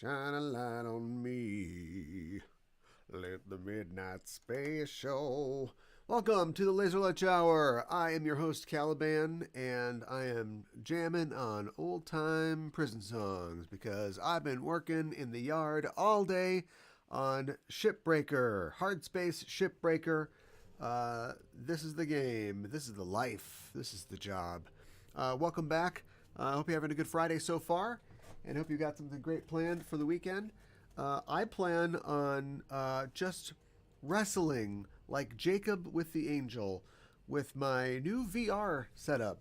Shine a light on me. Let the midnight space show. Welcome to the Laser Lunch Hour. I am your host, Caliban, and I am jamming on old-time prison songs because I've been working in the yard all day on Shipbreaker, Hardspace Shipbreaker. This is the game. This is the life. This is the job. Welcome back. I hope you're having a good Friday so far, and hope you got something great planned for the weekend. I plan on just wrestling like Jacob with the angel with my new VR setup.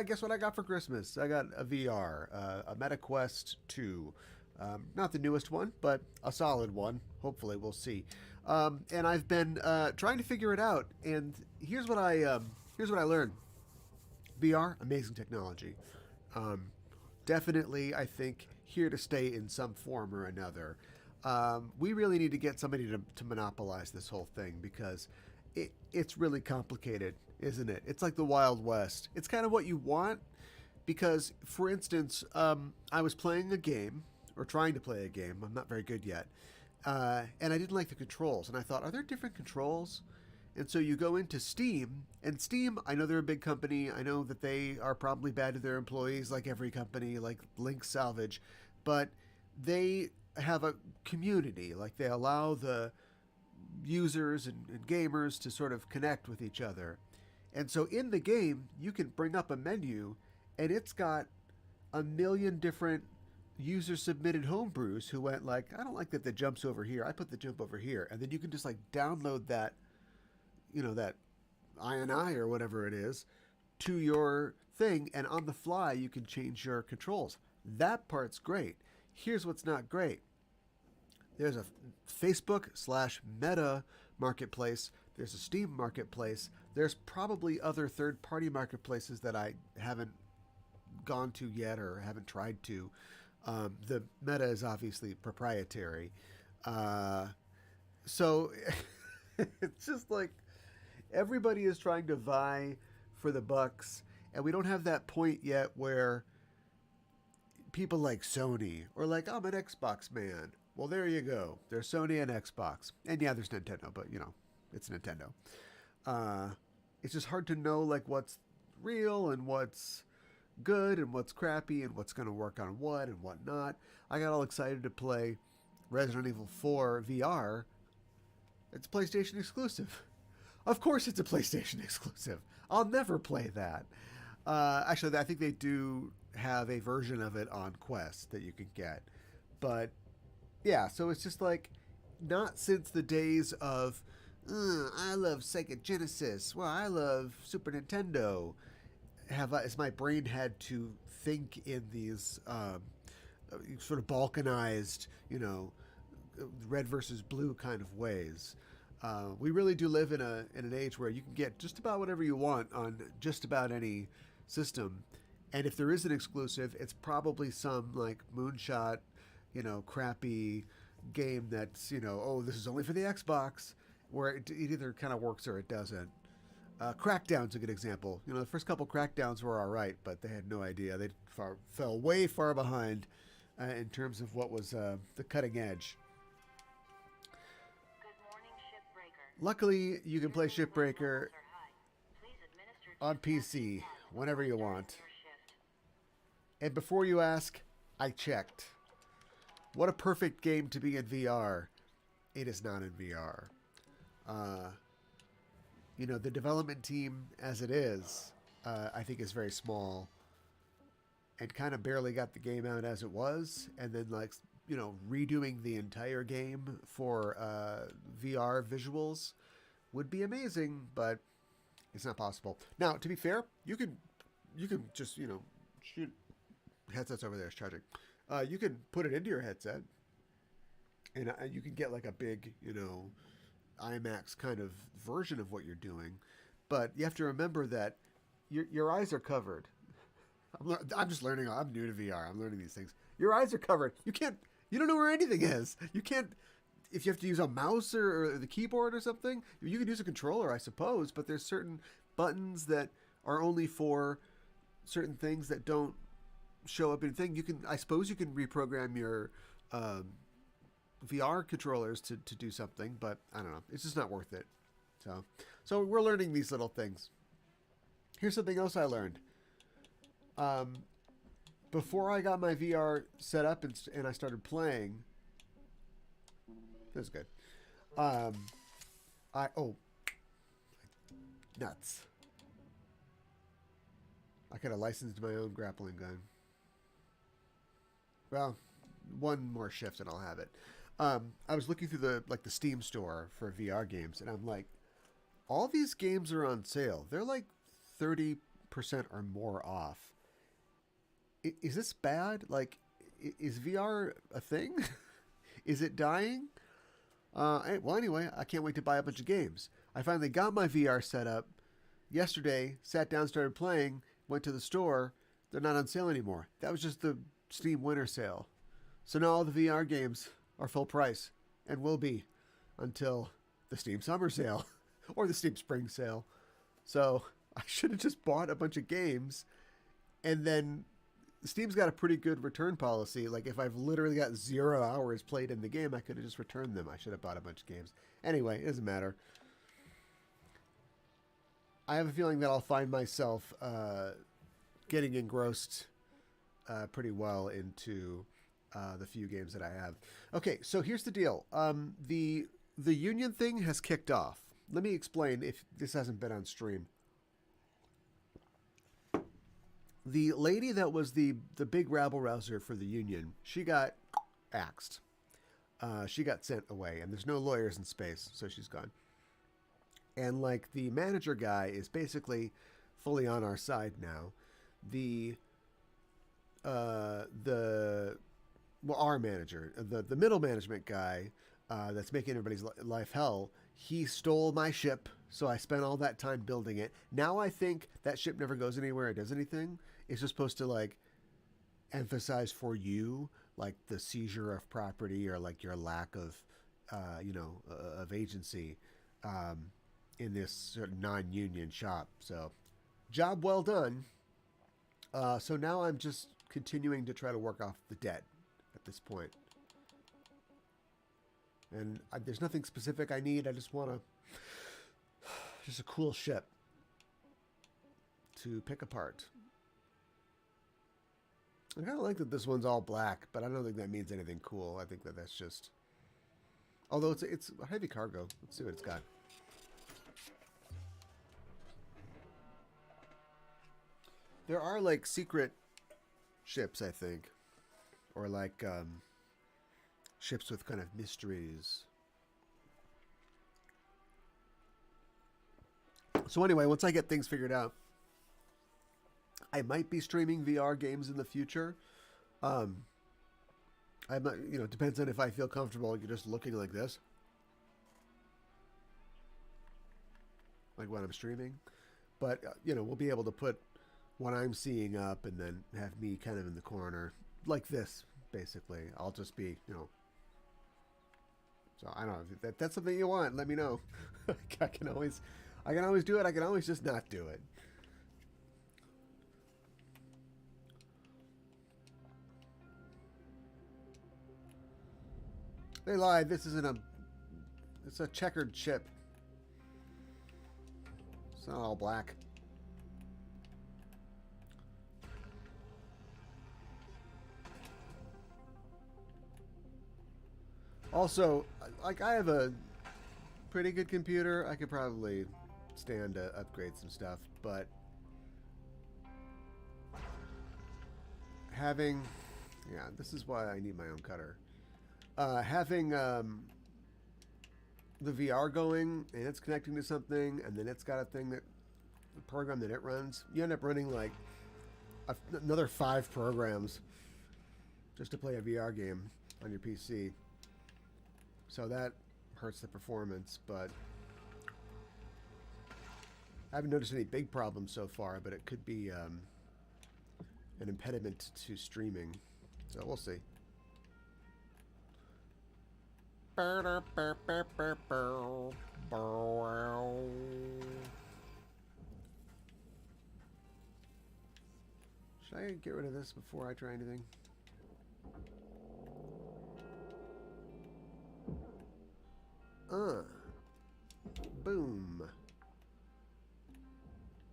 Guess what I got for Christmas? I got a VR, a MetaQuest 2. Not the newest one, but a solid one. Hopefully, we'll see. And I've been trying to figure it out. And here's what I learned. VR, amazing technology. Definitely, I think, here to stay in some form or another. We really need to get somebody to monopolize this whole thing because it's really complicated, isn't it? It's like the Wild West. It's kind of what you want because, for instance, I was playing a game, or trying to play a game. I'm not very good yet. And I didn't like the controls. And I thought, are there different controls? And so you go into Steam, and Steam, I know they're a big company. I know that they are probably bad to their employees, like every company, like Link Salvage. But they have a community. Like, they allow the users and gamers to sort of connect with each other. And so in the game, you can bring up a menu, and it's got a million different user-submitted homebrews who went like, I don't like that the jump's over here. I put the jump over here. And then you can just, like, download that, that INI or whatever it is to your thing, and on the fly you can change your controls. That part's great. Here's what's not great. There's a Facebook/Meta marketplace. There's a Steam marketplace. There's probably other third-party marketplaces that I haven't gone to yet or haven't tried to. The Meta is obviously proprietary. So it's just like everybody is trying to vie for the bucks, and we don't have that point yet where people like Sony or like, I'm an Xbox man. Well, there you go. There's Sony and Xbox. And yeah, there's Nintendo, but it's Nintendo. It's just hard to know like what's real and what's good and what's crappy and what's going to work on what and what not. I got all excited to play Resident Evil 4 VR. It's PlayStation exclusive. Of course it's a PlayStation exclusive. I'll never play that. Actually, I think they do have a version of it on Quest that you can get. But yeah, so it's just like, not since the days of, I love Sega Genesis, well, I love Super Nintendo, has my brain had to think in these sort of balkanized, red versus blue kind of ways. We really do live in an age where you can get just about whatever you want on just about any system. And if there is an exclusive, it's probably some like moonshot, crappy game that's, this is only for the Xbox, where it either kind of works or it doesn't. Crackdown's a good example. The first couple Crackdowns were all right, but they had no idea. They fell way far behind in terms of what was the cutting edge. Luckily, you can play Shipbreaker on PC whenever you want. And before you ask, I checked. What a perfect game to be in VR. It is not in VR. The development team as it is, I think is very small and kind of barely got the game out as it was. And then redoing the entire game for VR visuals would be amazing, but it's not possible. Now, to be fair, you can just, shoot. Headset's over there, it's charging. You can put it into your headset, and you can get like a big, IMAX kind of version of what you're doing. But you have to remember that your eyes are covered. I'm just learning. I'm new to VR. I'm learning these things. Your eyes are covered. You don't know where anything is. You can't, if you have to use a mouse or the keyboard or something, you can use a controller, I suppose, but there's certain buttons that are only for certain things that don't show up in thing. I suppose you can reprogram your um, VR controllers to do something, but I don't know. It's just not worth it. So we're learning these little things. Here's something else I learned. Um, Before I got my VR set up and I started playing, that was good. Um, nuts! I could have licensed my own grappling gun. Well, one more shift and I'll have it. I was looking through the Steam store for VR games, and I'm like, all these games are on sale. They're like 30% or more off. Is this bad? Like, is VR a thing? Is it dying? Well, anyway, I can't wait to buy a bunch of games. I finally got my VR set up yesterday, sat down, started playing, went to the store. They're not on sale anymore. That was just the Steam winter sale. So now all the VR games are full price and will be until the Steam summer sale or the Steam spring sale. So I should have just bought a bunch of games, and then Steam's got a pretty good return policy. Like, if I've literally got 0 hours played in the game, I could have just returned them. I should have bought a bunch of games. Anyway, it doesn't matter. I have a feeling that I'll find myself getting engrossed pretty well into the few games that I have. Okay, so here's the deal. The union thing has kicked off. Let me explain if this hasn't been on stream. The lady that was the big rabble rouser for the union, she got axed. She got sent away, and there's no lawyers in space, so she's gone. And like the manager guy is basically fully on our side now. Our manager, the middle management guy that's making everybody's life hell, he stole my ship, so I spent all that time building it. Now I think that ship never goes anywhere or does anything. It's just supposed to like emphasize for you like the seizure of property or like your lack of of agency in this sort of non-union shop. So job well done. So now I'm just continuing to try to work off the debt at this point. And there's nothing specific I need. I just want just a cool ship to pick apart. I kind of like that this one's all black, but I don't think that means anything cool. I think that that's just... Although it's a heavy cargo. Let's see what it's got. There are like secret ships, I think. Or like ships with kind of mysteries. So anyway, once I get things figured out, I might be streaming VR games in the future. I'm not, depends on if I feel comfortable. You're just looking like this, like when I'm streaming. But we'll be able to put what I'm seeing up, and then have me kind of in the corner, like this. Basically, I'll just be, So I don't know if that's something you want. Let me know. I can always do it. I can always just not do it. They lied. This isn't it's a checkered chip. It's not all black. Also, like, I have a pretty good computer. I could probably stand to upgrade some stuff, but this is why I need my own cutter. Having the VR going and it's connecting to something, and then it's got a program that it runs. You end up running like another 5 programs just to play a VR game on your PC. So that hurts the performance, but I haven't noticed any big problems so far, but it could be an impediment to streaming. So we'll see. Should I get rid of this before I try anything? boom.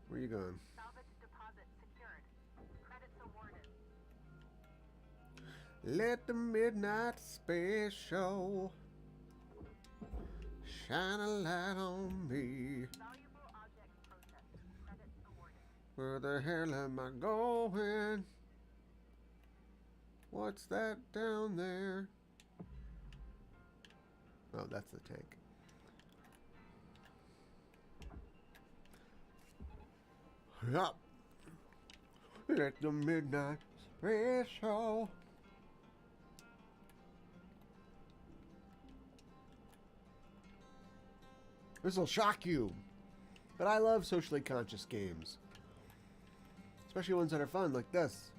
Where are you going? Salvage deposit secured. Credits awarded. Let the midnight special shine a light on me. Valuable object processed. Credits awarded. Where the hell am I going? What's that down there? Oh, that's the tank. Yup. Let the midnight special. This'll shock you. But I love socially conscious games. Especially ones that are fun, like this.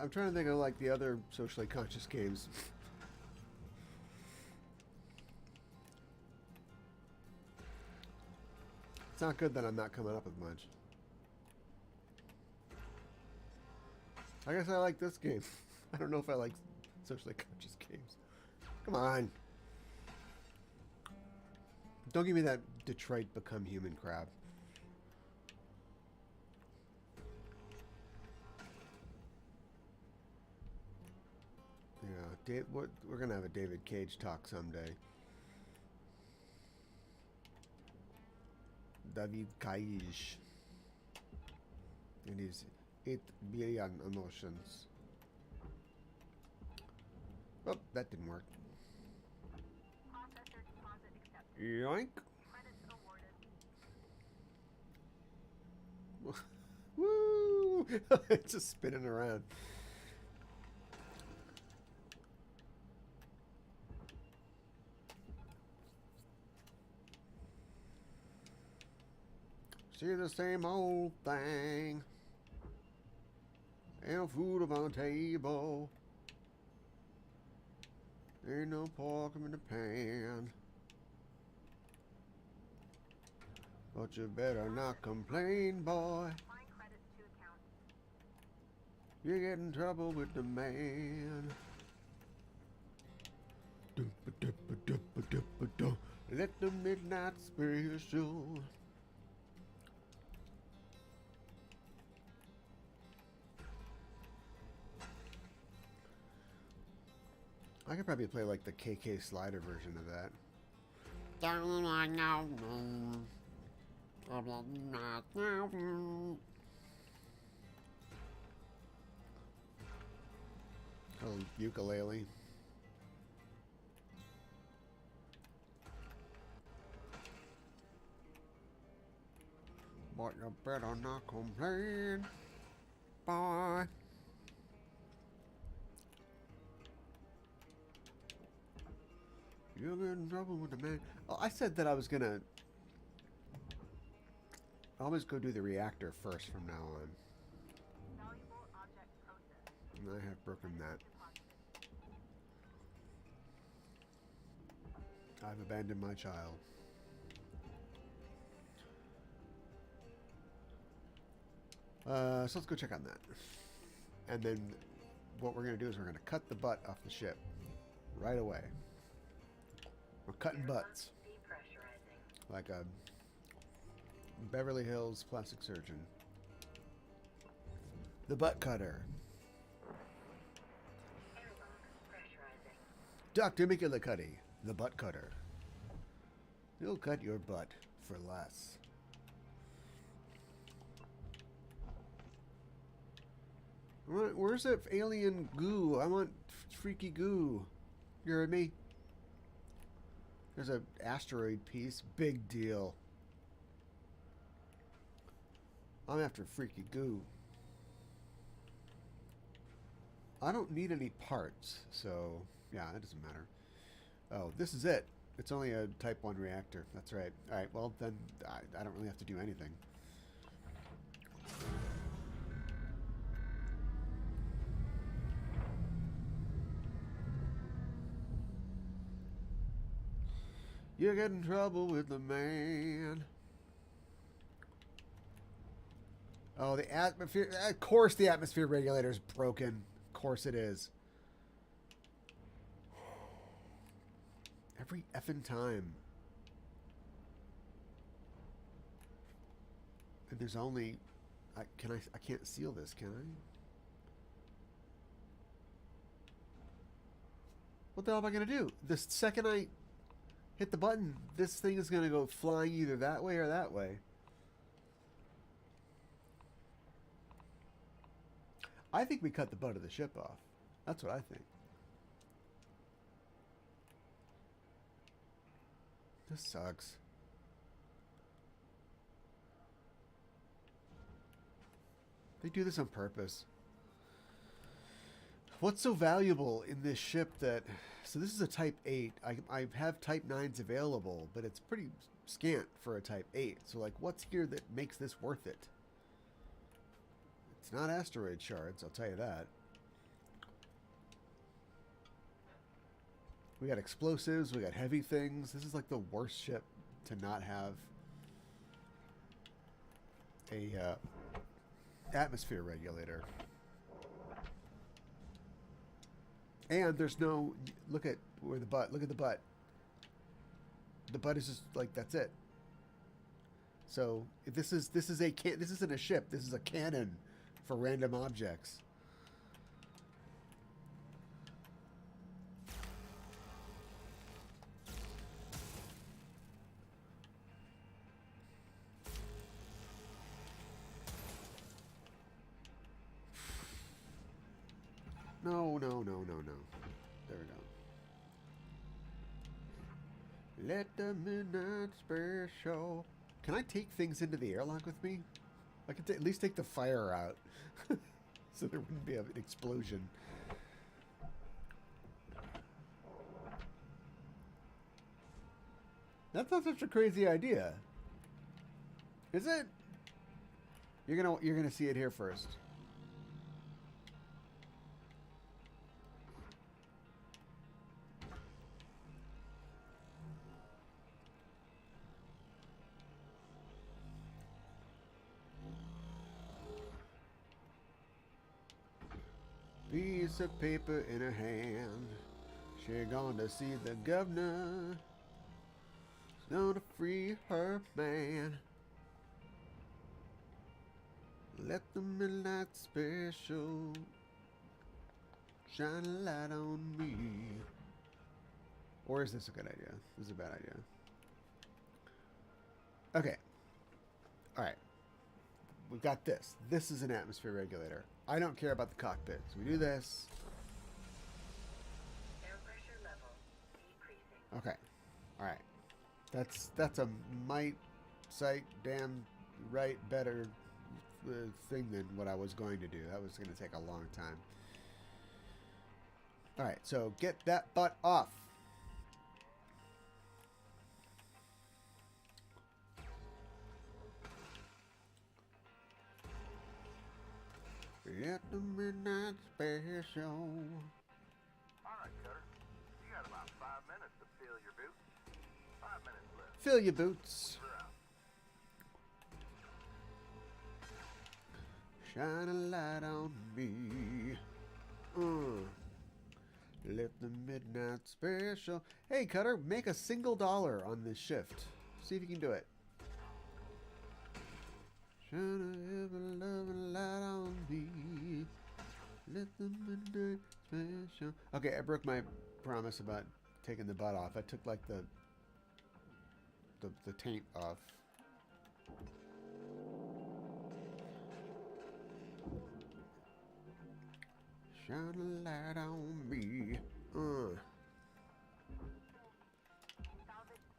I'm trying to think of like the other socially conscious games. It's not good that I'm not coming up with much. I guess I like this game. I don't know if I like socially conscious games. Come on. Don't give me that Detroit Become Human crap. Yeah, we're gonna have a David Cage talk someday. David Cage and his 8 billion emotions. Oh, that didn't work. Processor deposit accepted. Yoink. Credits awarded. Woo! It's just spinning around. See the same old thing. Ain't food on the table. Ain't no pork in the pan. But you better not complain, boy. Applying credits to account. You get in trouble with the man. Let the midnight special. I could probably play like the KK Slider version of that. Oh, ukulele. But you better not complain, boy. You'll get in trouble with the man. Oh, I said that I was gonna always go do the reactor first from now on. Valuable object processed. And I have broken that. I've abandoned my child. So let's go check on that. And then what we're going to do is we're going to cut the butt off the ship right away. We're cutting butts. Like a Beverly Hills plastic surgeon. The butt cutter. Dr. McGillicuddy, the butt cutter. He'll cut your butt for less. Where's that alien goo? I want freaky goo. You heard me? There's an asteroid piece. Big deal. I'm after freaky goo. I don't need any parts, so yeah, that doesn't matter. Oh, this is it. It's only a Type 1 reactor. That's right. Alright, well then I don't really have to do anything. You get in trouble with the man. Oh, the atmosphere. Of course, the atmosphere regulator is broken. Of course, it is. Every effing time. And there's only. I can't seal this, can I? What the hell am I gonna do? The second I hit the button, this thing is gonna go flying either that way or that way. I think we cut the butt of the ship off. That's what I think. This sucks. They do this on purpose. What's so valuable in this ship that... So this is a Type 8. I have Type 9s available, but it's pretty scant for a Type 8. So, like, what's here that makes this worth it? It's not asteroid shards, I'll tell you that. We got explosives, we got heavy things. This is like the worst ship to not have a atmosphere regulator. And there's no... Look at where the butt... Look at the butt. The butt is just like, that's it. So, if this isn't a ship. This is a cannon for random objects. No. There we go. Let the midnight spirit show. Can I take things into the airlock with me? I could at least take the fire out. So there wouldn't be an explosion. That's not such a crazy idea. Is it? You're gonna see it here first. Piece of paper in her hand. She gonna see the governor. She's gonna free her man. Let the midnight special shine a light on me. Or is this a good idea? This is a bad idea. Okay. Alright. We've got this. This is an atmosphere regulator. I don't care about the cockpit. So we do this. Air pressure level decreasing. Okay. Alright. That's a might, sight, damn right, better thing than what I was going to do. That was going to take a long time. Alright, so get that butt off. Let the midnight special. Alright, Cutter. You got about 5 minutes to fill your boots. 5 minutes left. Fill your boots. You're out. Shine a light on me. Let the midnight special. Hey, Cutter, make a $1 on this shift. See if you can do it. Shine a ever-loving light on me. Let the midnight special. Okay, I broke my promise about taking the butt off. I took like the taint off. Shine a light on me. Salvage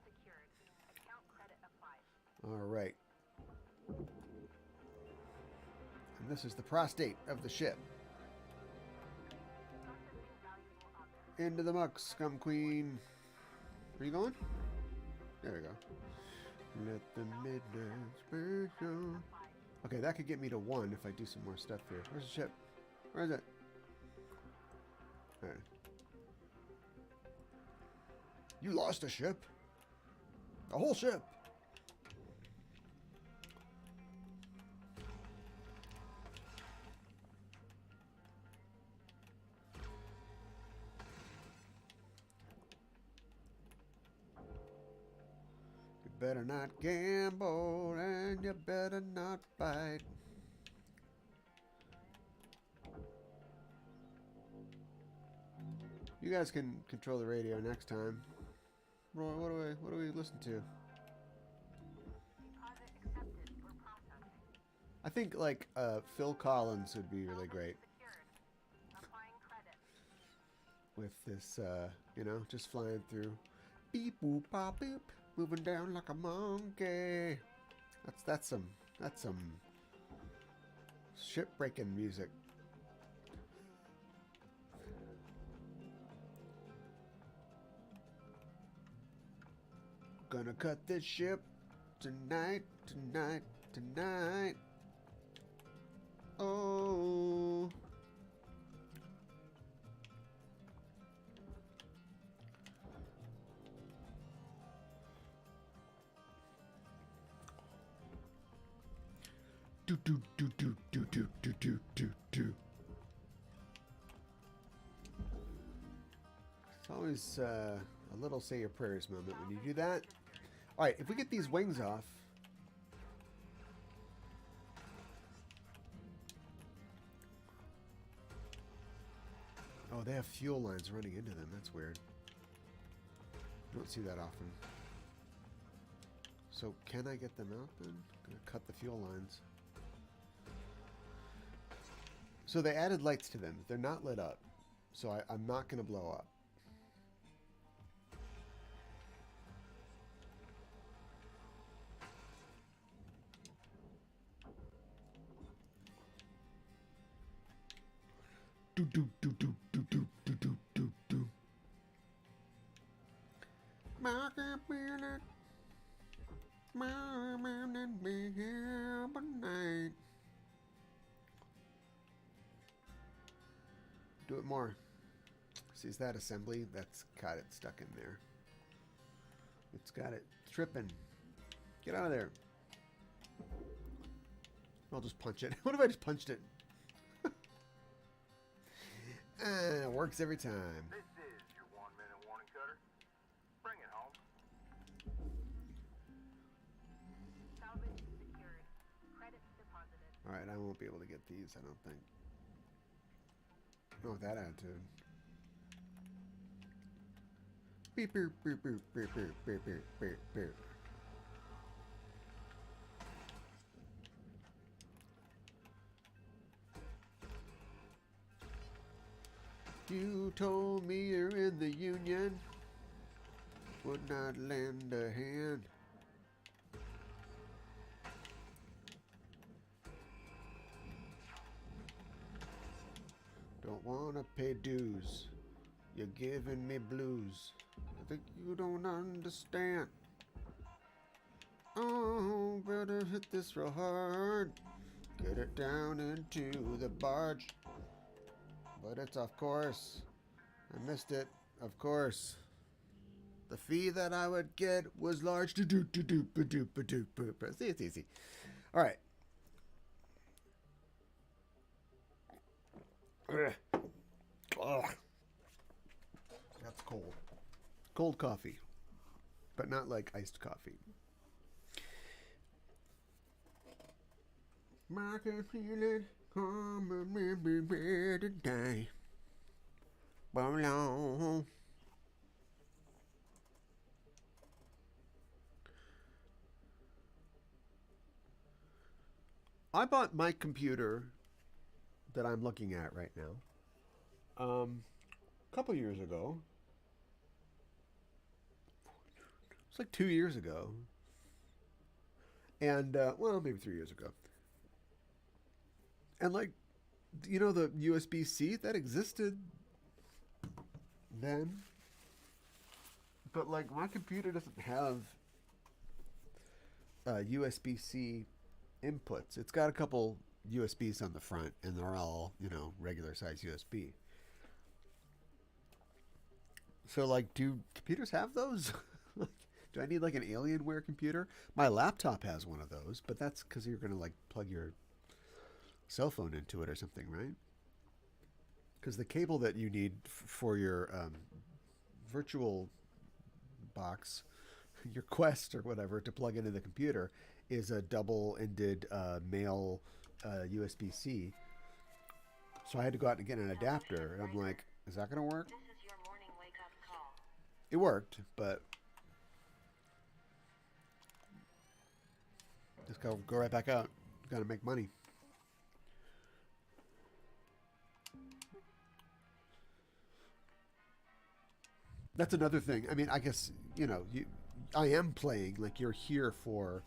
secured. Account credit applied. All right. And this is the prostate of the ship. Processing valuable object. Into the muck, scum queen. Where you going? There we go. Let the midnight special. Okay, that could get me to 1 if I do some more stuff here. Where's the ship? Where is it? Alright. You lost a ship? A whole ship? better not gamble, and you better not bite. You guys can control the radio next time. Roy, what do we listen to? Deposit accepted for processing. I think like Phil Collins would be really great Secured. Applying credit. with this, you know, just flying through. Beep boop pop boop, moving down like a monkey. That's some shipbreaking music. Gonna cut this ship tonight, tonight, tonight. Oh. Do do do do do do do do do do. It's always a little say your prayers moment when you do that. All right, if we get these wings off. Oh, they have fuel lines running into them. That's weird. You don't see that often. So can I get them out then? I'm gonna cut the fuel lines. So they added lights to them. They're not lit up. So I'm not gonna blow up. Do do do do do do do do do do. My computer, my man, and be here by night. Do it more. See, is that assembly? That's got it stuck in there. It's got it tripping. Get out of there. I'll just punch it. What if I just punched it? It works every time. This is your 1 minute warning, Cutter. Bring it home. Salvage secured. Credits deposited. Alright, I won't be able to get these, I don't think. Not with that attitude. Beep, beep, beep, beep, beep, beep, beep, beep, beep, beep. You told me you're in the union, would not lend a hand. Don't wanna pay dues, you're giving me blues. I think you don't understand. Oh, better hit this real hard. Get it down into the barge. But it's of course. I missed it, of course. The fee that I would get was large. See, it's easy. All right. Ugh. That's cold. Cold coffee, but not like iced coffee. I can feel it coming every day. Belong. I bought my computer that I'm looking at right now a couple years ago. It's like 2 years ago. And, well, maybe 3 years ago. And, like, you know, the USB-C that existed then? But, like, my computer doesn't have USB-C inputs. It's got a couple USBs on the front, and they're all, you know, regular size USB. So, like, do computers have those? Do I need, like, an Alienware computer? My laptop has one of those, but that's because you're going to, like, plug your cell phone into it or something, right? Because the cable that you need for your virtual box your Quest or whatever to plug into the computer is a double-ended male USB-C. So I had to go out and get an adapter, and I'm like, is that going to work? This is your morning wake-up call. It worked, but just go right back out. Got to make money. That's another thing. I mean, I guess, you know, I am playing, like, you're here for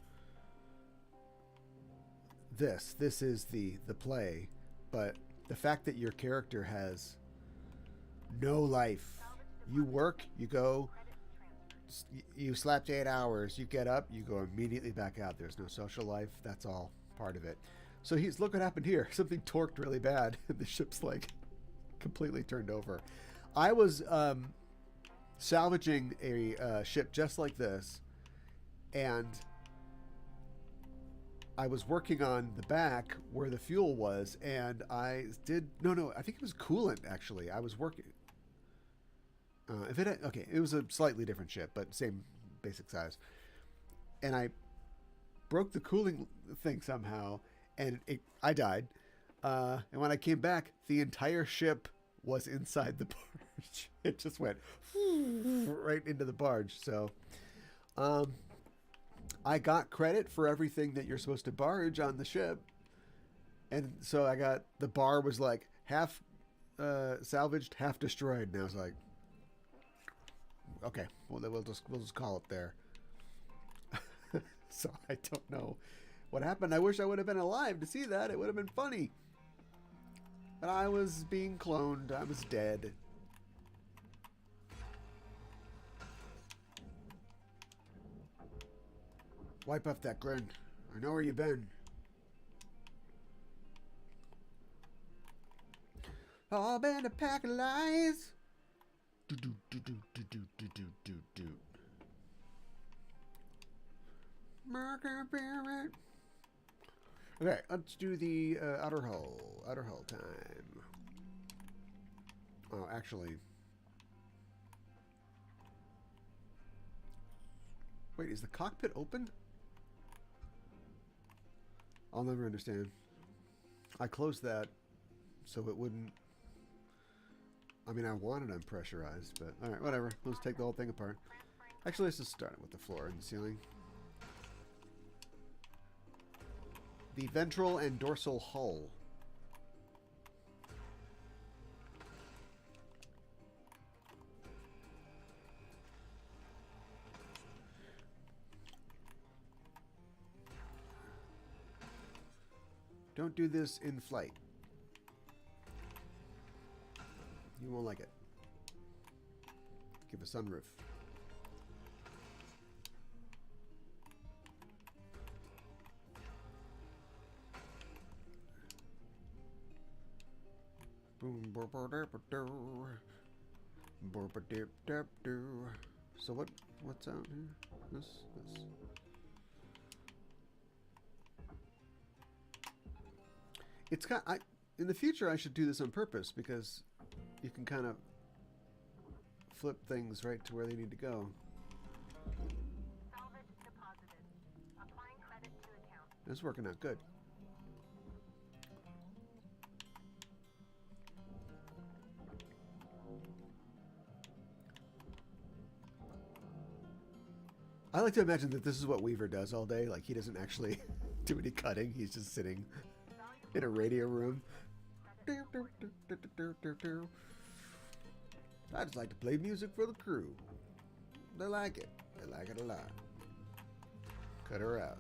this. This is the play, but the fact that your character has no life. You work, you go, you slept 8 hours, you get up, you go immediately back out. There's no social life. That's all part of it. So look what happened here. Something torqued really bad. The ship's like completely turned over. I was salvaging a ship just like this, and I was working on the back where the fuel was, and I think it was coolant actually. I was working. It was a slightly different ship, but same basic size. And I broke the cooling thing somehow, and I died. And when I came back, the entire ship was inside the barge. It just went right into the barge. So, I got credit for everything that you're supposed to barge on the ship, and so I got the bar was like half salvaged, half destroyed, and I was like, okay, well then we'll just call it there. So I don't know what happened. I wish I would have been alive to see that. It would have been funny. But I was being cloned. I was dead. Wipe off that grin. I know where you've been. All been a pack of lies. Do do do do do do do do do do. Okay, let's do the outer hull. Outer hull time. Oh, actually. Wait, is the cockpit open? I'll never understand. I closed that so it wouldn't... I mean, I wanted them pressurized, but... Alright, whatever. Let's take the whole thing apart. Actually, let's just start with the floor and the ceiling. The ventral and dorsal hull. Don't do this in flight. You won't like it. Give a sunroof. Boom, so what's out here? This. It's in the future I should do this on purpose because you can kind of flip things right to where they need to go. Salvage deposited. Applying credit to account. It's working out good. I like to imagine that this is what Weaver does all day. Like, he doesn't actually do any cutting. He's just sitting in a radio room. I just like to play music for the crew. They like it. They like it a lot. Cut her out.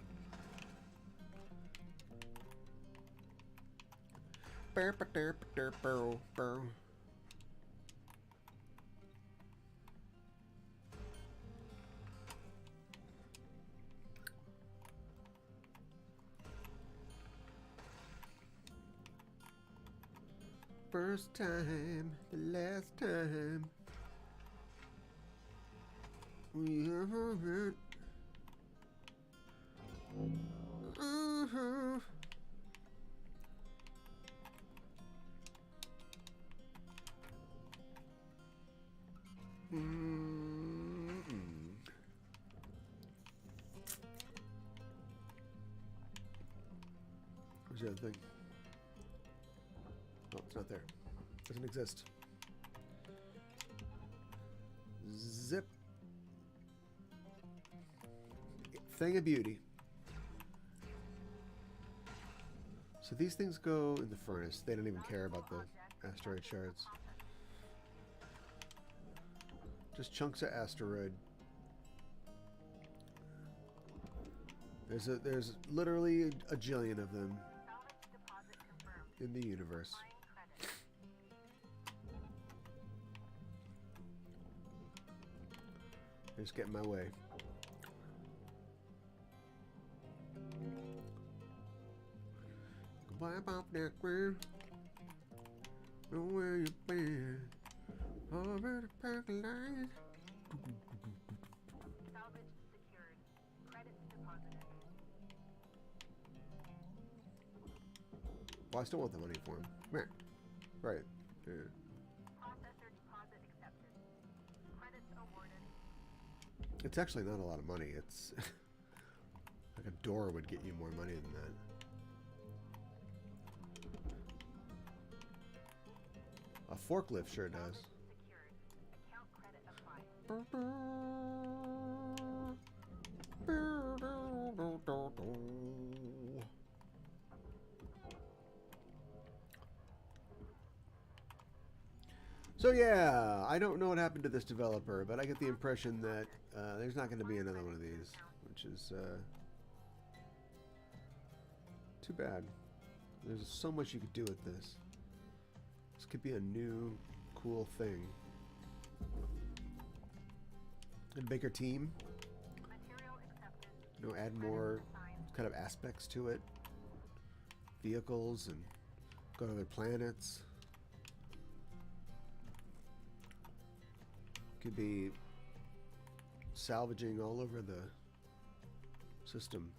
First time, the last time we ever met. Where's the other thing? Oh, it's not there. Doesn't exist. Zip. Thing of beauty. So these things go in the furnace. They don't even care about the asteroid shards. Just chunks of asteroid. There's literally a jillion of them in the universe. They just get in my way. Goodbye about that ground. Know where you been. Over the parking lot. Salvage secured. Credits deposited. Well, I still want the money for him. Come here. Right. Yeah. Processor deposit accepted. Credits awarded. It's actually not a lot of money. It's like a door would get you more money than that. A forklift sure does. Secured. Account credit applied. So yeah, I don't know what happened to this developer, but I get the impression that there's not going to be another one of these, which is too bad. There's so much you could do with this. This could be a new, cool thing. And bigger team. Material accepted. You know, add more kind of aspects to it. Vehicles and go to other planets. Could be salvaging all over the system.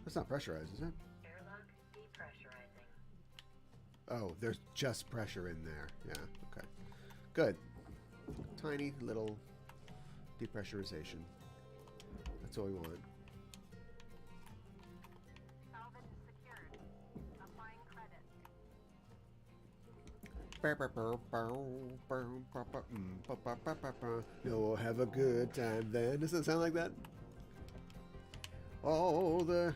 That's not pressurized, is it? Airlock depressurizing. Oh, there's just pressure in there. Yeah, okay. Good. Tiny little depressurization. That's all we want. Salvage secured. Applying credit. You'll have a good time then. Does that sound like that? All the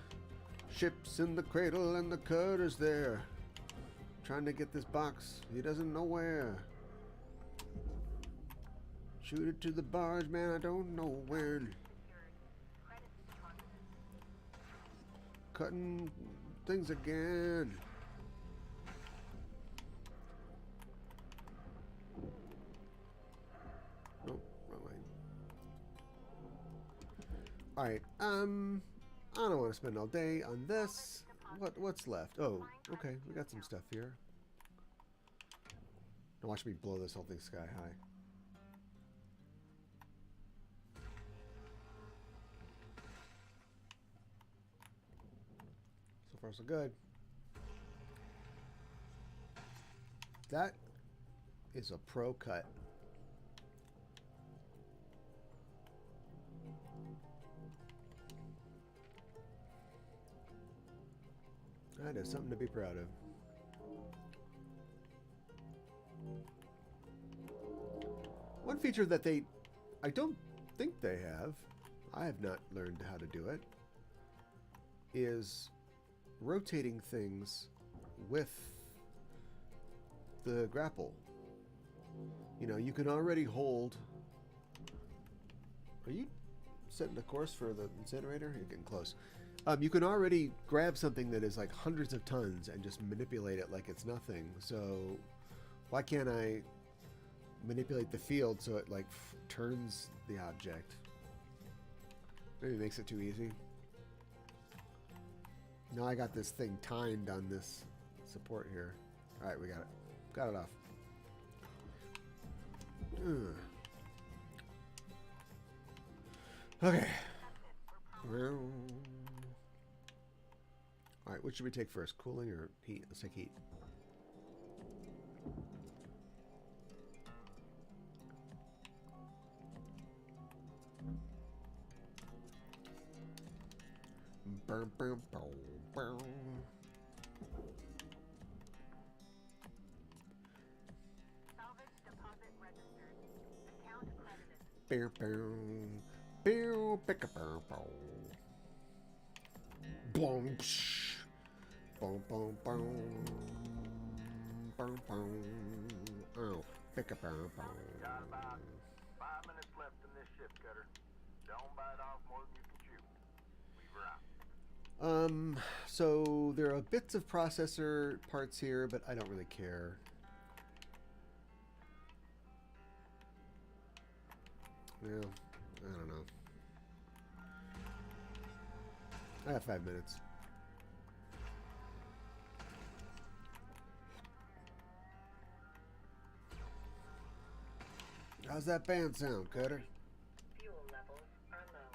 ships in the cradle and the cutter's there. Trying to get this box. He doesn't know where. Shoot it to the barge, man. I don't know when. Credits deposited. Cutting things again. Nope, wrong way. Alright, I don't want to spend all day on this. What's left? Oh, okay, we got some stuff here. Now watch me blow this whole thing sky high. So far so good. That is a pro cut. That is something to be proud of. One feature that I don't think they have, I have not learned how to do it, is rotating things with the grapple. You know, you can already hold... Are you setting the course for the incinerator? You're getting close. You can already grab something that is like hundreds of tons and just manipulate it like it's nothing. So why can't I manipulate the field so it like turns the object? Maybe it makes it too easy. Now I got this thing timed on this support here. All right, we got it. Got it off. Okay. Well, all right, what should we take first? Cooling or heat? Let's take heat. Boom, boom, boom, boom. Salvage deposit registered. Account credited. Boom, boom. Boom, pick a boom, boom. Boom, psh. Boom, boom, boom. Boom, boom. Oh, pick a boom, boom. Got about 5 minutes left in this ship, Cutter. Don't bite off more than you can chew. Weaver out. So there are bits of processor parts here, but I don't really care. Well, I don't know. I have 5 minutes. How's that band sound, Cutter? Fuel levels are low.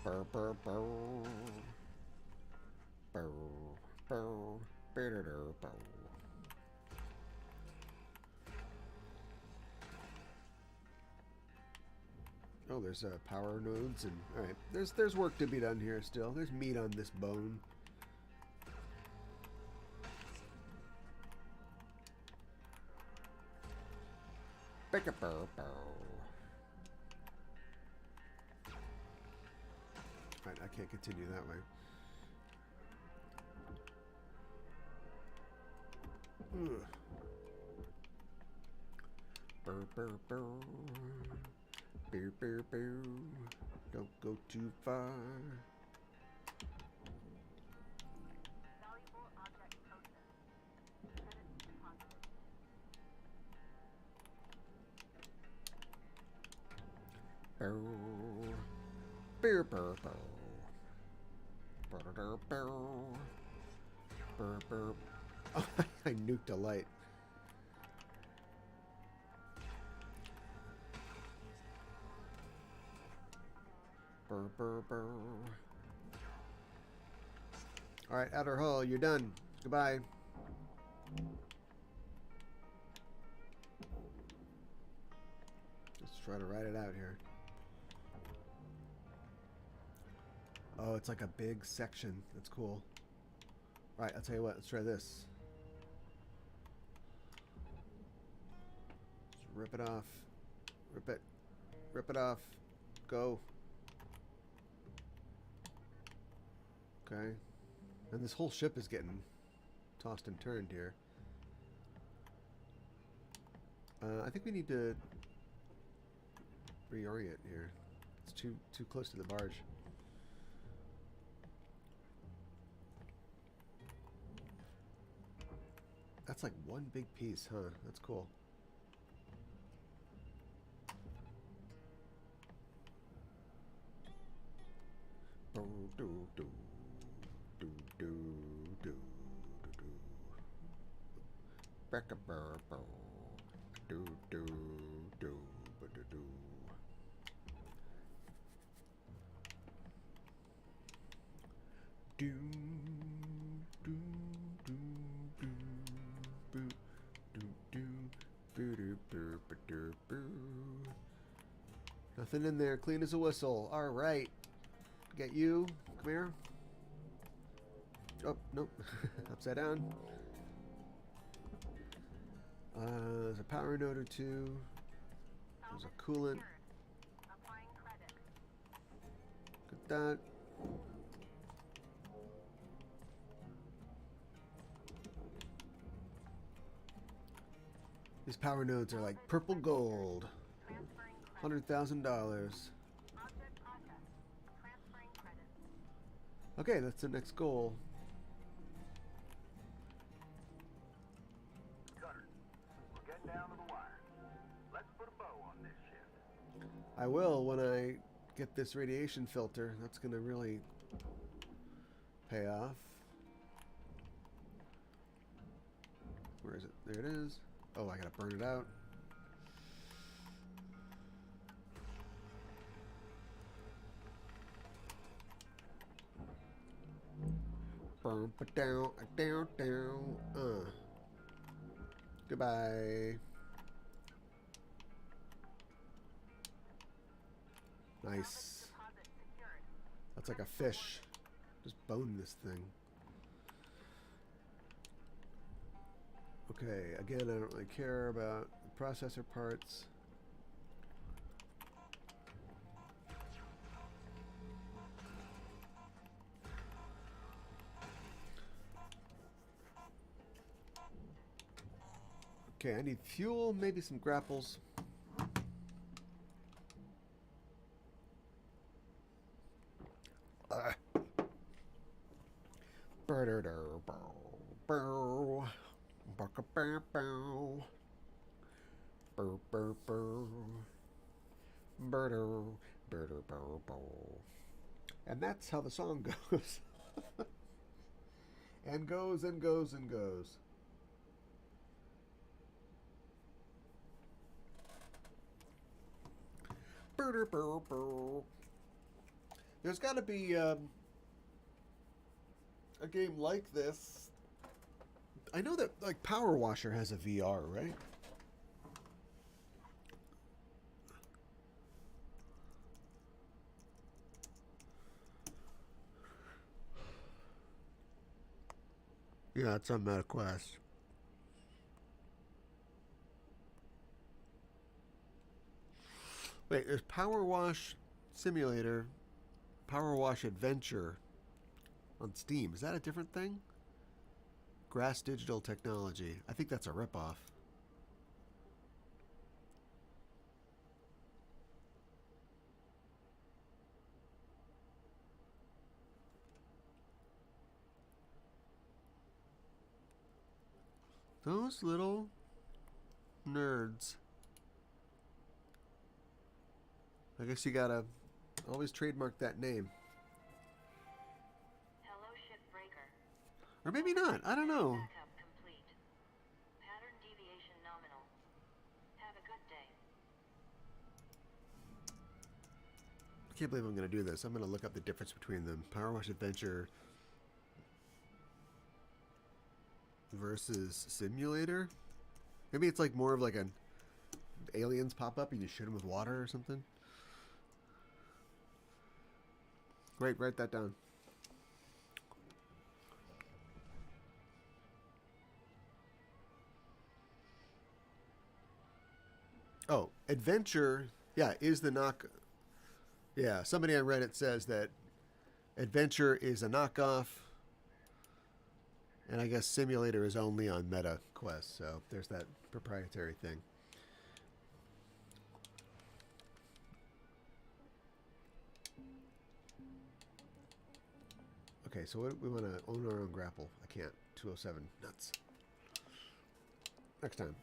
Burr, burr, burr. Burr, burr, burr, burr, burr. Oh, there's power nodes, and all right, there's work to be done here still. There's meat on this bone. All right, I can't continue that way. Ugh. Burr, burr, burr. Beer, beer, beer. Don't go too far. Valuable object processed. Credits deposited. Bow. Beer, beer, bow. Bow, bow. Burr, burr. Oh, I nuked a light. Burr, burr, burr. All right, outer hull, you're done. Goodbye. Let's try to ride it out here. Oh, it's like a big section. That's cool. All right, I'll tell you what. Let's try this. Just rip it off. Rip it. Rip it off. Go. Okay. And this whole ship is getting tossed and turned here. I think we need to reorient here. It's too close to the barge. That's like one big piece, huh? That's cool. Do do do do do do do. Back a burr burr. Do do do do do. Do do do do boo do do boo do boo do boo. Nothing in there, clean as a whistle. All right, get you. Come here. Oh nope, upside down. There's a power node or two. There's a coolant. Applying credit. Got that. These power nodes are like purple gold. Transferring credit. $100,000. Object processed. Transferring credit. Okay, that's the next goal. Cutter, we're getting down to the wire. Let's put a bow on this ship. I will when I get this radiation filter. That's going to really pay off. Where is it? There it is. Oh, I gotta burn it out. Burn, but down, down, down. Goodbye. Nice. Deposit secured. That's like a fish. Just bone this thing. Okay, again, I don't really care about the processor parts. Okay, I need fuel, maybe some grapples. And that's how the song goes. And goes and goes and goes. There's got to be a game like this. I know that like Power Washer has a VR, right? Yeah, it's on MetaQuest. Wait, there's Power Wash Simulator, Power Wash Adventure on Steam. Is that a different thing? Grass Digital Technology. I think that's a ripoff. Those little nerds. I guess you gotta always trademark that name. Hello, Shipbreaker. Or maybe not. I don't know. Backup complete. Pattern deviation nominal. Have a good day. I can't believe I'm gonna do this. I'm gonna look up the difference between them. Power Wash Adventure versus Simulator. Maybe it's like more of like an aliens pop up and you shoot them with water or something. Great, write that down. Oh, Adventure, yeah, is the knock. Yeah, somebody on Reddit says that Adventure is a knockoff, and I guess Simulator is only on MetaQuest, so there's that proprietary thing. Okay, so we want to own our own grapple. I can't. 207. Nuts. Next time.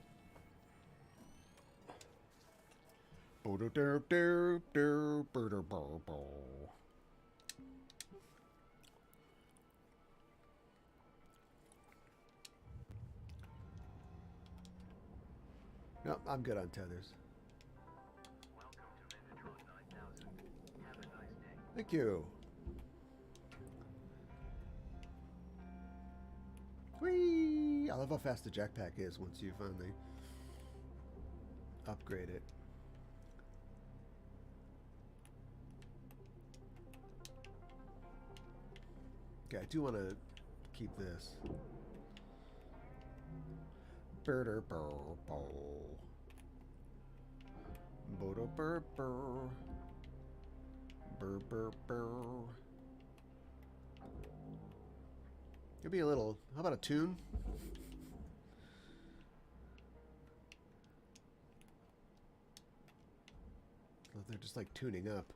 No, I'm good on tethers. Welcome to Megatron 9000. Have a nice day. Thank you. Whee! I love how fast the jetpack is once you finally upgrade it. Okay, I do want to keep this. Burr burr burr. Burr burr burr. Burr burr burr. Could be a little. How about a tune? Well, they're just like tuning up.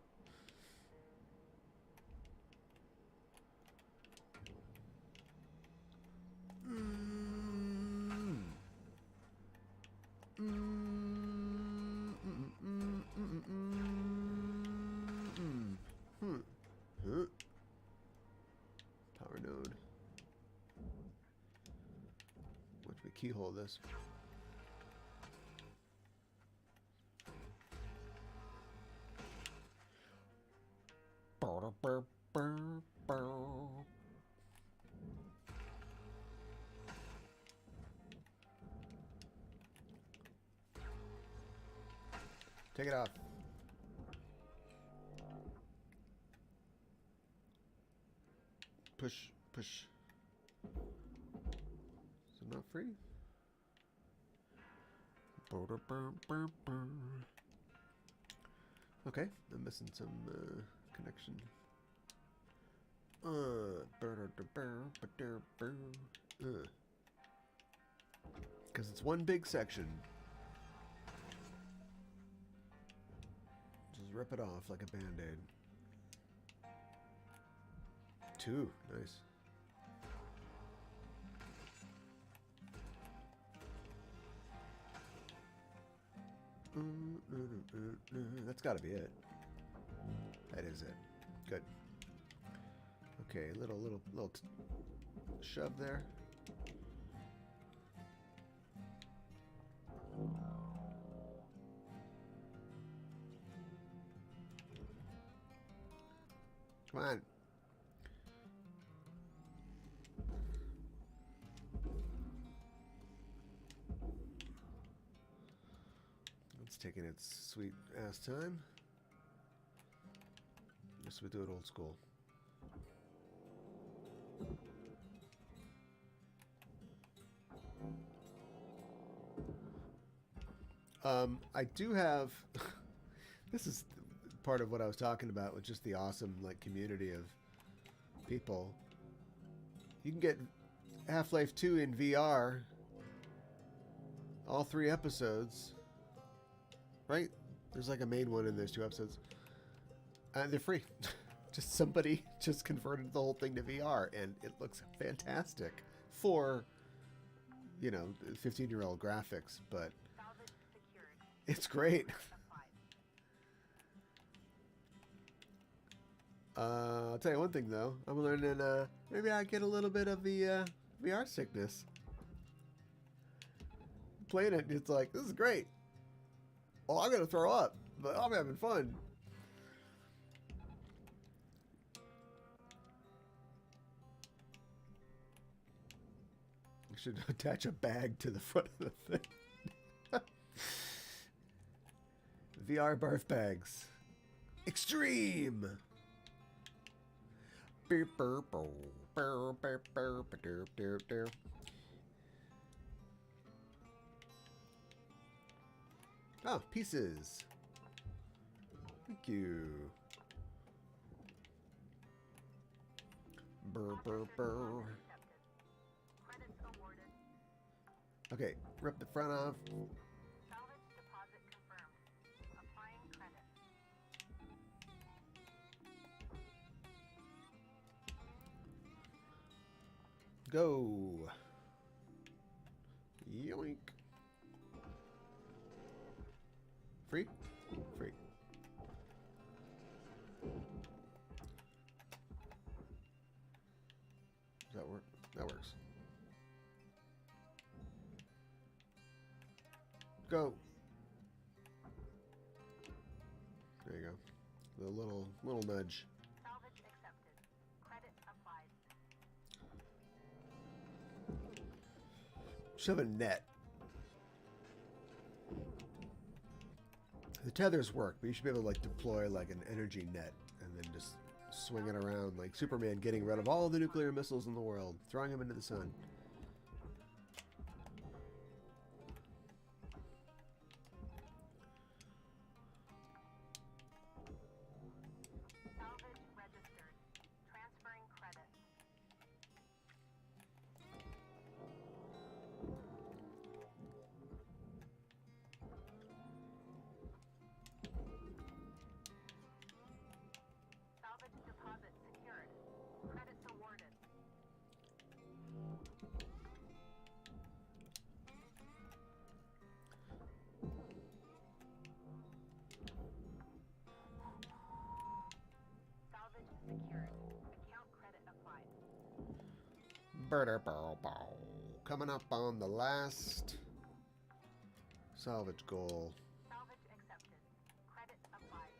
Power node. What do we keyhole this? Take it off. push. So not free? Okay, I'm missing some connection. Because it's one big section. Just rip it off like a band-aid. 2, nice. That's got to be it. That is it. Good. Okay, little shove there. Come on. It's taking its sweet ass time. Guess we do it old school. I do have. This is part of what I was talking about with just the awesome like community of people. You can get Half-Life 2 in VR. All 3 episodes. Right? There's like a main one and there's 2 episodes. They're free. Just somebody just converted the whole thing to VR and it looks fantastic for, you know, 15-year-old graphics, but it's great. I'll tell you one thing though. I'm learning maybe I get a little bit of the VR sickness. Playing it, it's like, this is great. Well, I'm gonna throw up, but I'm having fun. I should attach a bag to the front of the thing. VR barf bags. Extreme! Oh, pieces. Thank you. Burr. Okay, rip the front off. Salvage deposit confirmed. Applying credit. Go. Yoink. Free? Free. Does that work? That works. Go. There you go. The little nudge. Salvage accepted. Credit applied. Shove a net. The tethers work, but you should be able to like deploy like an energy net and then just swing it around like Superman getting rid of all the nuclear missiles in the world, throwing them into the sun. Salvage registered. Transferring credit. Salvage deposit secured. Credits awarded. Salvage secured. Account credit applied. Coming up on the last salvage goal. Salvage accepted. Credit applied.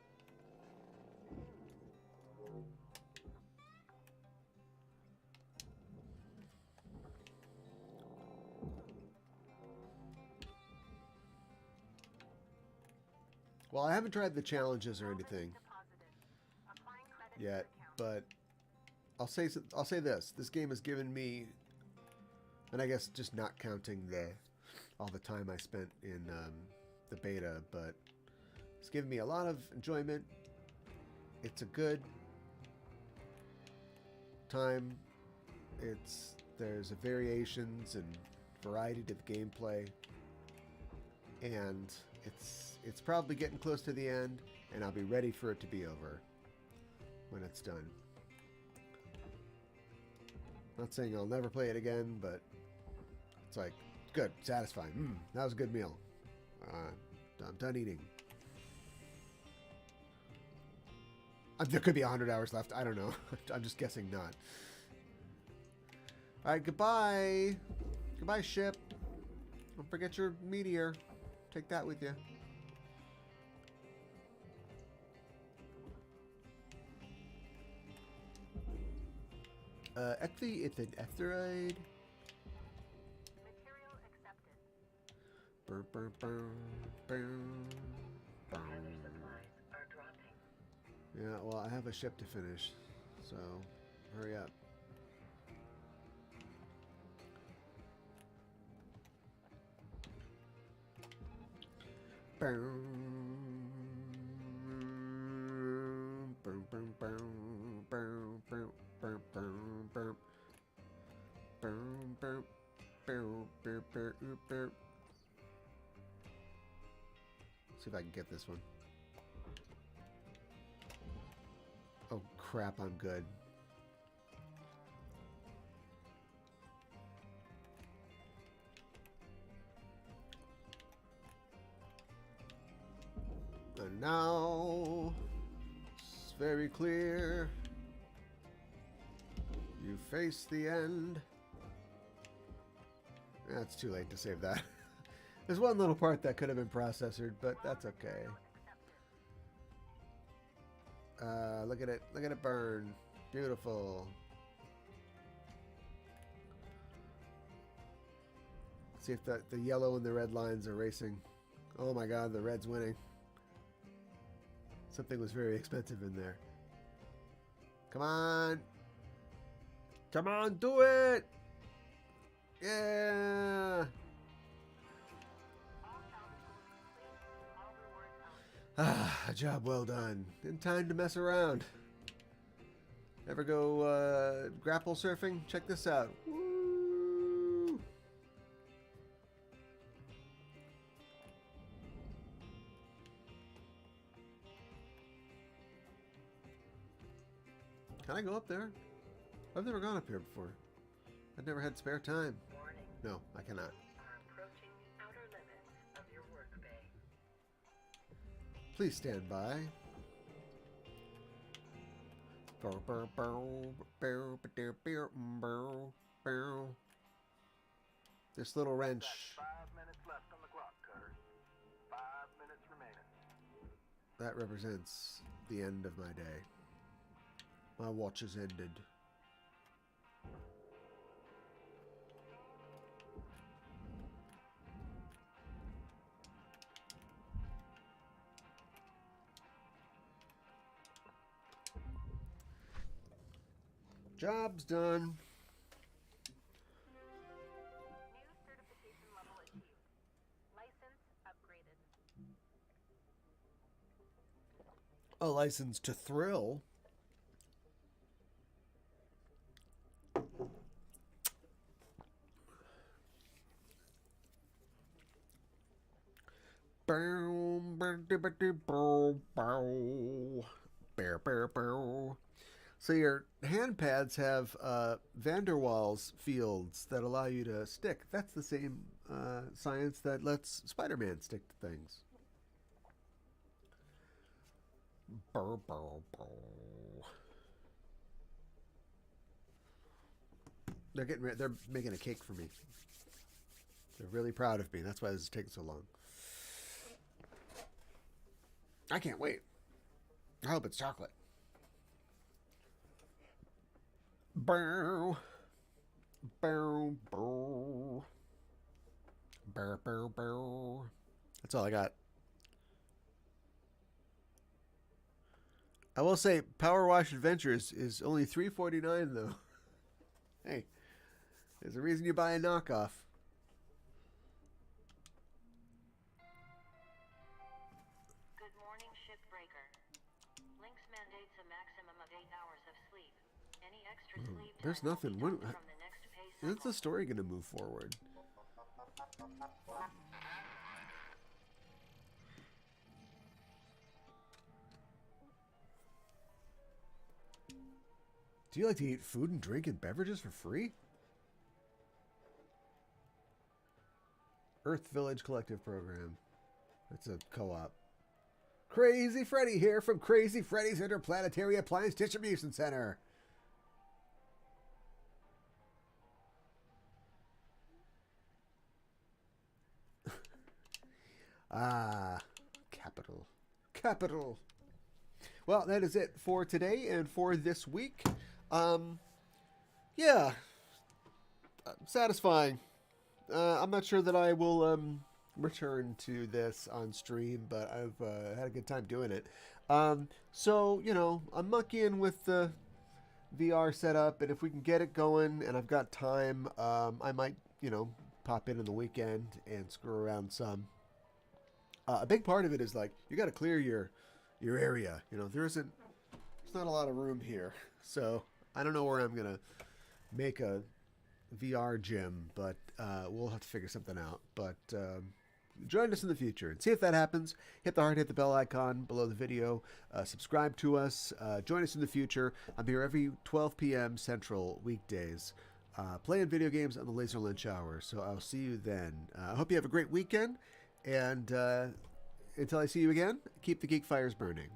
Well, I haven't tried the challenges or anything Deposited. Applying credit to yet, account. but I'll say this. This game has given me, and I guess just not counting all the time I spent in the beta, but it's given me a lot of enjoyment. It's a good time. There's variations and variety to the gameplay, and it's probably getting close to the end, and I'll be ready for it to be over when it's done. Not saying I'll never play it again, but it's like good, satisfying. That was a good meal. I'm done eating. There could be 100 hours left. I don't know. I'm just guessing not. All right, goodbye. Goodbye, ship. Don't forget your meteor. Take that with you. It's an asteroid. Material accepted. Burr, burr, burr, burr, burr. Heavy supplies are dropping. Yeah, well, I have a ship to finish, so hurry up. See if I can get this one. Oh crap, I'm good. And now it's very clear. You face the end. It's too late to save that. There's one little part that could have been processored, but that's okay. Look at it. Look at it burn. Beautiful. See if the yellow and the red lines are racing. Oh my god, the red's winning. Something was very expensive in there. Come on. Come on, do it. Yeah. A job well done. In time to mess around. Ever go grapple surfing? Check this out. Woo! Can I go up there? I've never gone up here before. I've never had spare time. Warning. No, I cannot. Are approaching the outer limits of your work bay. Please stand by. This little wrench. Got 5 minutes left on the clock, Cutter. 5 minutes remaining. That represents the end of my day. My watch has ended. Job's done. New certification level achieved. License upgraded. A license to thrill. So your hand pads have van der Waals fields that allow you to stick. That's the same science that lets Spider-Man stick to things. They're making a cake for me. They're really proud of me. That's why this is taking so long. I can't wait. I hope it's chocolate. Bow. Bow. Bow. Bow. Bow. Bow. That's all I got. I will say Power Wash Adventures is only $3.49 though. Hey, there's a reason you buy a knockoff. Good morning, Shipbreaker. Lynx mandates a maximum of 8 hours of sleep. Any extra sleep time There's will nothing. be docked from the next pay When's cycle. the story going to move forward? Do you like to eat food and drink and beverages for free? Earth Village Collective Program. That's a co-op. Crazy Freddy here from Crazy Freddy's Interplanetary Appliance Distribution Center. Capital. Capital. Well, that is it for today and for this week. Yeah. Satisfying. I'm not sure that I will return to this on stream, but I've had a good time doing it. So, you know, I'm mucking with the VR setup, and if we can get it going and I've got time, I might, you know, pop in the weekend and screw around some. A big part of it is like you got to clear your area. You know, there's not a lot of room here, so I don't know where I'm gonna make a VR gym, but we'll have to figure something out. But join us in the future and see if that happens. Hit the heart, hit the bell icon below the video. Subscribe to us. Join us in the future. I'm here every 12 p.m. Central weekdays, playing video games on the Laser Lunch Hour. So I'll see you then. I hope you have a great weekend. And until I see you again, keep the geek fires burning.